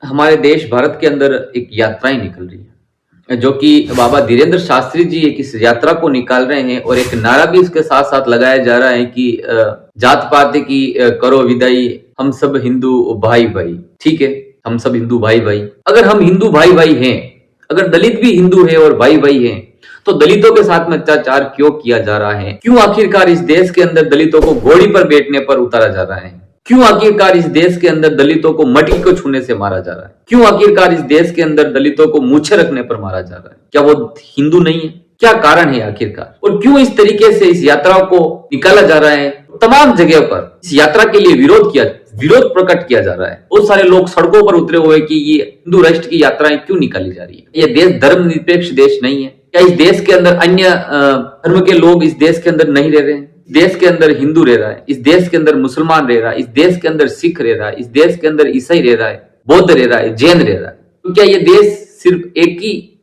हमारे देश भारत के अंदर एक यात्राएं निकल रही है, जो कि बाबा धीरेन्द्र शास्त्री जी एक इस यात्रा को निकाल रहे हैं और एक नारा भी इसके साथ साथ लगाया जा रहा है कि जात पात की करो विदाई, हम सब हिंदू भाई भाई। ठीक है, हम सब हिंदू भाई भाई। अगर हम हिंदू भाई भाई हैं, अगर दलित भी हिंदू है और भाई भाई हैं, तो दलितों के साथ में अत्याचार क्यों किया जा रहा है? क्यों आखिरकार इस देश के अंदर दलितों को घोड़ी पर बैठने पर उतारा जा रहा है? क्यों आखिरकार इस देश के अंदर दलितों को मटकी को छूने से मारा जा रहा है? क्यों आखिरकार इस देश के अंदर दलितों को मूछे रखने पर मारा जा रहा है? क्या वो हिंदू नहीं है? क्या कारण है आखिरकार? और क्यों इस तरीके से इस यात्रा को निकाला जा रहा है? तमाम जगह पर इस यात्रा के लिए विरोध प्रकट किया जा रहा है। बहुत सारे लोग सड़कों पर उतरे हुए कि ये हिंदू राष्ट्र की यात्राएं क्यों निकाली जा रही है? ये देश धर्मनिरपेक्ष देश नहीं है क्या? इस देश के अंदर अन्य धर्म के लोग इस देश के अंदर नहीं रह रहे हैं? देश के अंदर हिंदू रह रहा है, इस देश के अंदर मुसलमान रह रहा है, इस देश के अंदर सिख रह रहा है, इस देश के अंदर ईसाई रह रहा है, बौद्ध रह रहा है, जैन रह रहा है। तो क्या ये देश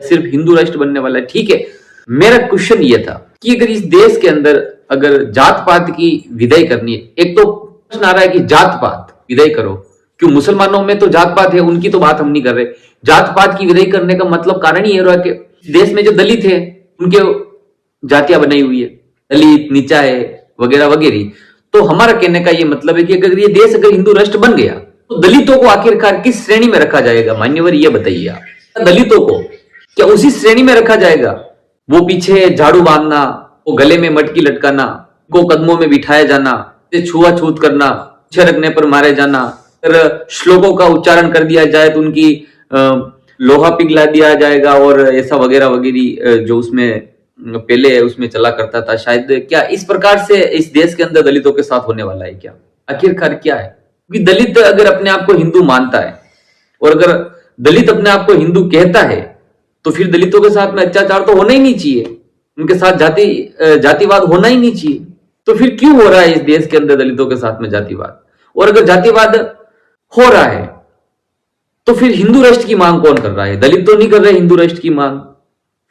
सिर्फ हिंदू राष्ट्र बनने वाला है? ठीक है, मेरा क्वेश्चन ये था कि अगर इस देश के अंदर अगर जात पात की विदाई करनी है, एक तो प्रश्न आ रहा है कि जात पात विदाई करो, क्यों? मुसलमानों में तो जात पात है, उनकी तो बात हम नहीं कर रहे। जात पात की विदाई करने का मतलब कारण ही रहा कि देश में जो दलित है उनके जातियां बनाई हुई है, दलित, नीचा है, वगैरह वगैरह। तो हमारा कहने का ये मतलब है कि अगर ये देश अगर हिंदू राष्ट्र बन गया तो दलितों को आखिरकार किस श्रेणी में रखा जाएगा? मान्यवर ये बताइए आप। दलितों को क्या उसी श्रेणी में रखा जाएगा? वो पीछे झाड़ू बांधना, वो गले में मटकी लटकाना, को कदमों में बिठाया जाना, छुआछूत करना, पीछे रखने पर मारे जाना, अगर श्लोकों का उच्चारण कर दिया जाए तो उनकी लोहा पिघला दिया जाएगा और ऐसा वगैरह वगैरह जो उसमें पहले उसमें चला करता था। शायद क्या इस प्रकार से इस देश के अंदर दलितों के साथ होने वाला है क्या? आखिरकार क्या है? क्योंकि दलित अगर अपने आप को हिंदू मानता है और अगर दलित अपने आप को हिंदू कहता है तो फिर दलितों के साथ में अत्याचार तो होना ही नहीं चाहिए, उनके साथ जातिवाद होना ही नहीं चाहिए। तो फिर क्यों हो रहा है इस देश के अंदर दलितों के साथ में जातिवाद? और अगर जातिवाद हो रहा है तो फिर हिंदू राष्ट्र की मांग कौन कर रहा है? दलित तो नहीं कर रहे हिंदू राष्ट्र की मांग,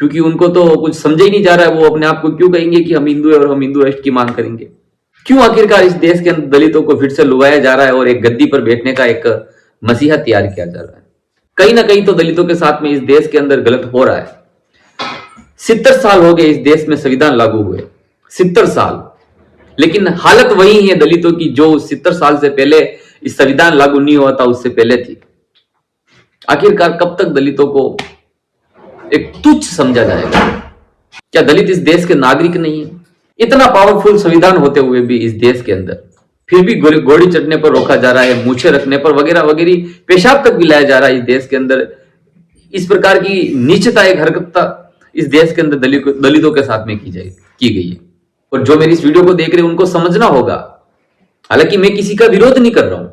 क्योंकि उनको तो कुछ समझा ही नहीं जा रहा है। वो अपने आप को क्यों कहेंगे कि हम हिंदू है और हम हिंदू राष्ट्र की मांग करेंगे? क्यों आखिरकार इस देश के अंदर दलितों को फिर से लुभाया जा रहा है और एक गद्दी पर बैठने का एक मसीहा तैयार किया जा रहा है? कहीं ना कहीं तो दलितों के साथ में इस देश के अंदर गलत हो रहा है। 70 साल हो गए इस देश में संविधान लागू हुए, 70 साल, लेकिन हालत वही है दलितों की जो 70 साल से पहले इस संविधान लागू नहीं हुआ था उससे पहले थी। आखिरकार कब तक दलितों को एक तुच्छ समझा जाएगा? क्या दलित इस देश के नागरिक नहीं है? इतना पावरफुल संविधान होते हुए भी इस देश के अंदर फिर भी घोड़ी चढ़ने पर रोका जा रहा है, मूछे रखने पर वगैरह वगैरह, पेशाब तक भी लाया जा रहा है इस देश के अंदर। इस प्रकार की नीचता एक हरकत इस देश के अंदर दलितों के साथ में की गई है। और जो मेरी इस वीडियो को देख रहे हैं उनको समझना होगा। हालांकि मैं किसी का विरोध नहीं कर रहा हूं,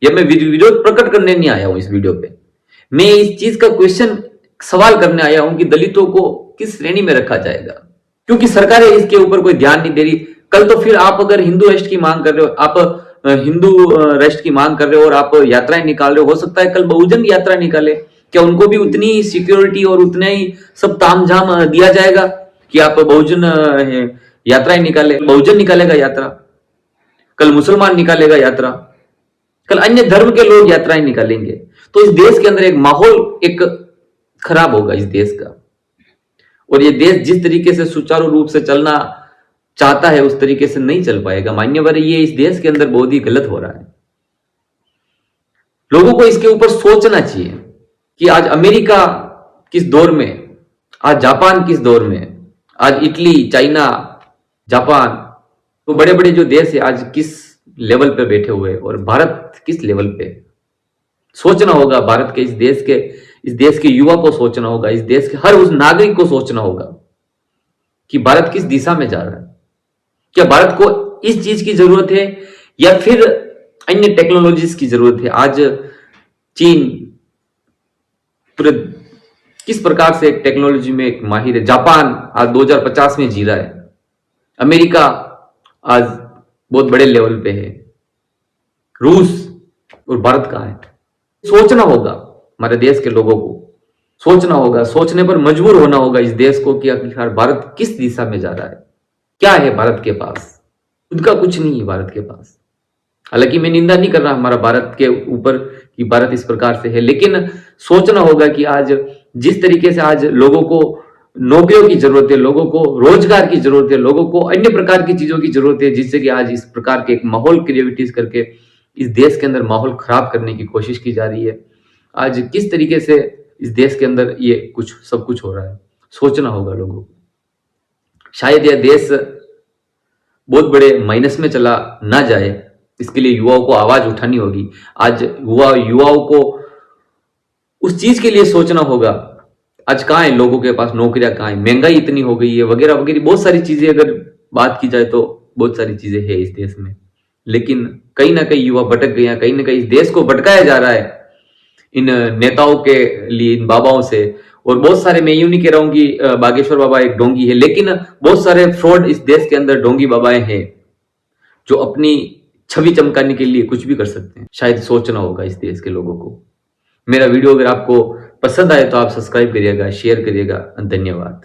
या मैं विरोध प्रकट करने नहीं आया हूं इस वीडियो पे। मैं इस चीज का सवाल करने आया हूं कि दलितों को किस श्रेणी में रखा जाएगा, क्योंकि सरकारें इसके ऊपर कोई ध्यान नहीं दे रही। कल तो फिर आप अगर हिंदू राष्ट्र की मांग कर रहे हो, आप हिंदू राष्ट्र की मांग कर रहे हो और आप यात्राएं निकाल रहे हो सकता है कल बहुजन यात्रा निकाले, क्या उनको भी उतनी सिक्योरिटी और उतना ही सब तामझाम दिया जाएगा कि आप बहुजन यात्राएं निकाले? बहुजन निकालेगा यात्रा, कल मुसलमान निकालेगा यात्रा, कल अन्य धर्म के लोग यात्राएं निकालेंगे, तो इस देश के अंदर एक माहौल एक खराब होगा इस देश का। और ये देश जिस तरीके से सुचारू रूप से चलना चाहता है उस तरीके से नहीं चल पाएगा। मान्यवर ये इस देश के अंदर बहुत ही गलत हो रहा है। लोगों को इसके ऊपर सोचना चाहिए कि आज अमेरिका किस दौर में, आज जापान किस दौर में, आज इटली, चाइना, जापान, तो बड़े बड़े जो देश है आज किस लेवल पे बैठे हुए और भारत किस लेवल पे। सोचना होगा भारत के इस देश के युवा को सोचना होगा, इस देश के हर उस नागरिक को सोचना होगा कि भारत किस दिशा में जा रहा है। क्या भारत को इस चीज की जरूरत है या फिर अन्य टेक्नोलॉजीज की जरूरत है? आज चीन पूरे किस प्रकार से टेक्नोलॉजी में एक माहिर है, जापान आज 2050 में जी रहा है, अमेरिका आज बहुत बड़े लेवल पे है, रूस, और भारत कहां है? सोचना होगा हमारे देश के लोगों को, सोचना होगा, सोचने पर मजबूर होना होगा इस देश को कि आखिरकार भारत किस दिशा में जा रहा है। क्या है भारत के पास? खुद का कुछ नहीं है भारत के पास। हालांकि मैं निंदा नहीं कर रहा हमारा भारत के ऊपर कि भारत इस प्रकार से है, लेकिन सोचना होगा कि आज जिस तरीके से आज लोगों को नौकरियों की जरूरत है, लोगों को रोजगार की जरूरत है, लोगों को अन्य प्रकार की चीजों की जरूरत है, जिससे कि आज इस प्रकार के एक माहौल क्रिएटिविटीज करके इस देश के अंदर माहौल खराब करने की कोशिश की जा रही है। आज किस तरीके से इस देश के अंदर ये कुछ सब कुछ हो रहा है, सोचना होगा लोगों को। शायद यह देश बहुत बड़े माइनस में चला ना जाए, इसके लिए युवाओं को आवाज उठानी होगी। आज युवाओं को उस चीज के लिए सोचना होगा। आज कहाँ है लोगों के पास नौकरियां, कहाँ है, महंगाई इतनी हो गई है, वगैरह वगैरह बहुत सारी चीजें अगर बात की जाए तो बहुत सारी चीजें है इस देश में, लेकिन कहीं ना कहीं युवा भटक गए हैं, कहीं ना कहीं इस देश को भटकाया जा रहा है इन नेताओं के लिए, इन बाबाओं से। और बहुत सारे, मैं यूं नहीं कह रहा हूं कि बागेश्वर बाबा एक ढोंगी है, लेकिन बहुत सारे फ्रॉड इस देश के अंदर ढोंगी बाबाएं हैं जो अपनी छवि चमकाने के लिए कुछ भी कर सकते हैं। शायद सोचना होगा इस देश के लोगों को। मेरा वीडियो अगर आपको पसंद आए तो आप सब्सक्राइब करिएगा, शेयर करिएगा। धन्यवाद।